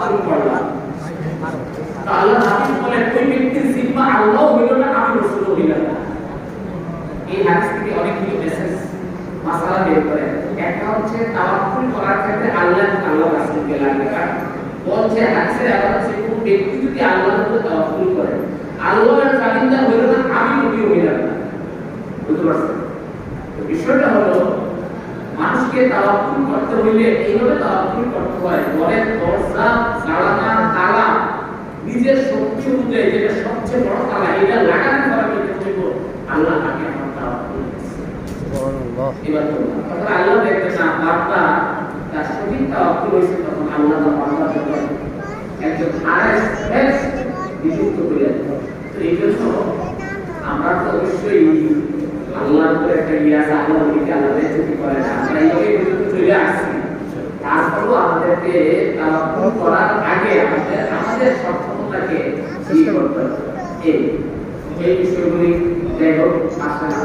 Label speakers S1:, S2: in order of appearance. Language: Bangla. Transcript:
S1: তাওয়াক্কুল করলাম। তো আল্লাহ হাবিব বলেন ওই ব্যক্তির জিম্মা আল্লাহ হইল না, আমি রাসূল হইল না। এই হাদিস থেকে অনেকগুলো মেসেজ মাসালা বের করে। একটা হচ্ছে তাওয়াক্কুল করার ক্ষেত্রে আল্লাহ রাসূলকে লাগবে। কারণ বলছে হাদিসের আবার হচ্ছে কোন ব্যক্তি যদি আল্লাহর উপর তাওয়াক্কুল করে, আল্লাহর জামিনদার হইল না, আমি নবী হইল না। বুঝতে পারছেন? তো বিষয়টা হলো মানুষকে তাওয়াক্কুল করতে হইলে এইভাবে তাওয়াক্কুল করতে হয়। ঘরের দরজা জানালা তালা নিজের শক্তি অনুযায়ী যেটা সবচেয়ে বড় তালা, এটা লাগানোর পরে হইব আল্লাহ তাকে আমার তাওয়াক্কুল দিয়েছে। সুবহানাল্লাহ। এবার তো তখন আল্লাহ দেখবে না বান্দা তার সঠিক তাওয়াক্কুল হয়েছে, তখন আল্লাহ তার বান্দার জন্য একজন আরেস নিযুক্ত করে দেন। তো এই জন্য আমরা তো অবশ্যই আল্লাহর উপরে একটা ইয়াস আল্লাহ দিকে আল্লাহর ছুটি করে না, আমরা এইভাবে পর্যন্ত চলে আসছি। তারপরও আমাদেরকে তাওয়াক্কুল করার আগে আমাদের সক্ষমতাকে কি করতে হবে, এই বিষয়গুলি যাই হোক আসলে